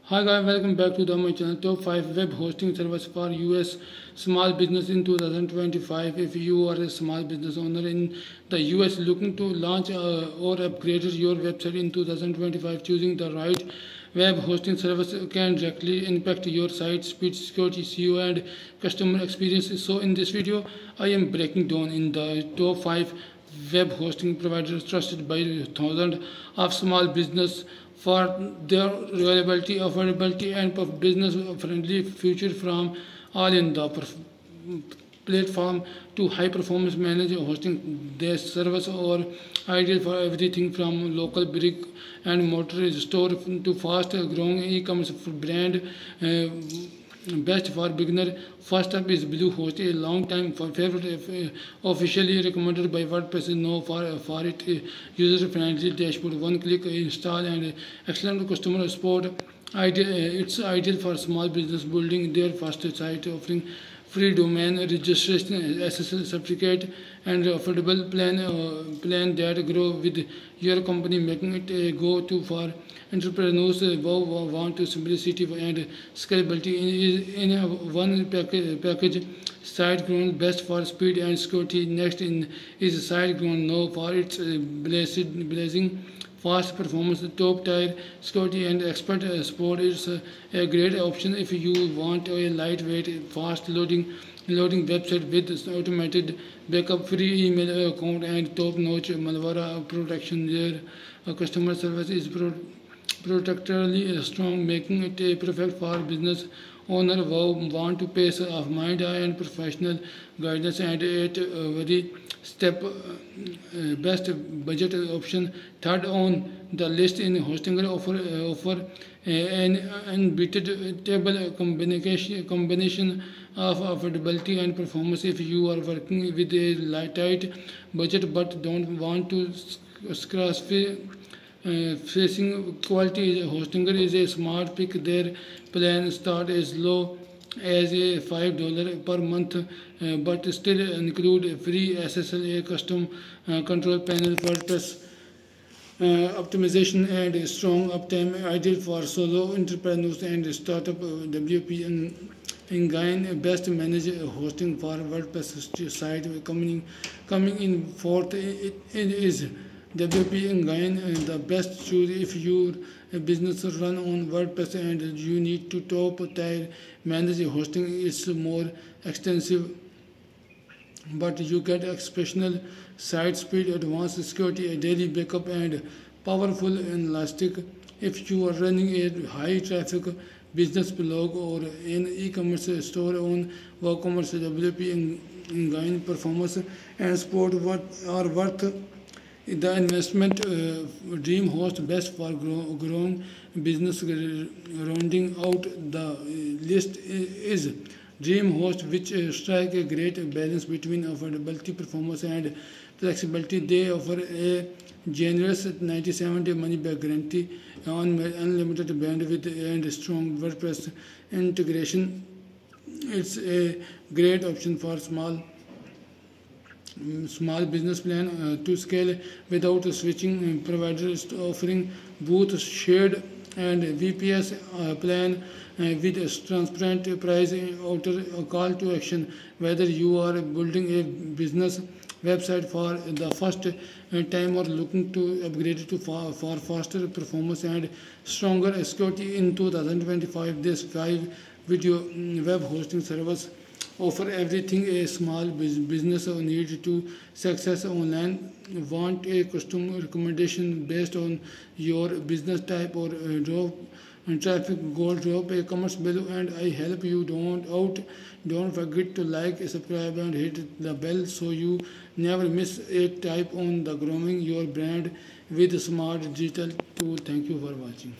Hi guys, welcome back to my channel. Top 5 web hosting service for US small business in 2025. If you are a small business owner in the US looking to launch or upgrade your website in 2025, choosing the right web hosting service can directly impact your site speed, security, SEO, and customer experience. So in this video, I am breaking down in the top 5 web hosting providers trusted by thousands of small business for their reliability, affordability, and business-friendly feature from all in the platform to high-performance managed hosting. Their service are ideal for everything from local brick and mortar store to fast-growing e-commerce brand. Best for beginner. First up is Bluehost, a long time favorite, officially recommended by WordPress. Known for its user-friendly dashboard, one-click install, and excellent customer support. It's ideal for small business building their first site, offering free domain registration, SSL certificate, and affordable plan that grow with your company, making it a go-to for entrepreneurs who want to simplicity and scalability in a one package. SiteGround best for speed and security. Next in is SiteGround, known for its blazing fast performance, top tier security, and expert support. Is a great option if you want a lightweight, fast loading website with automated backup, free email account, and top-notch malware protection. Their customer service is protectorily strong, making it a perfect for business owner who want to pace of mind and professional guidance, and at very step best budget option. Third on the list in hosting offer an unbeatable combination of affordability and performance. If you are working with a tight budget but don't want to scratch facing quality, Hostinger is a smart pick. Their plan start as low as a $5 per month, but still include free SSL, a custom control panel, WordPress optimization, and strong uptime, ideal for solo entrepreneurs and startup. WP Engine best managed hosting for WordPress site. Coming in fourth, it is WP Engine, the best choice if your business run on WordPress and you need to top tier manage hosting. It's more extensive, but you get exceptional site speed, advanced security, a daily backup, and powerful elastic. If you are running a high traffic business blog or an e-commerce store on WooCommerce, WP Engine performance and support are worth the investment. DreamHost best for growing business. Rounding out the list is DreamHost, which strike a great balance between affordability, performance, and flexibility. They offer a generous 97-day money-back guarantee on unlimited bandwidth and strong WordPress integration. It's a great option for small business plan to scale without switching providers, offering both shared and VPS plan with a transparent price. Outer call to action: whether you are building a business website for the first time or looking to upgrade to for faster performance and stronger security in 2025, this 5 video web hosting service offer everything a small business need to success online. Want a custom recommendation based on your business type or drop traffic? Go drop a comments below and I help you don't forget to like, subscribe, and hit the bell so you never miss a type on the growing your brand with smart digital tool. Thank you for watching.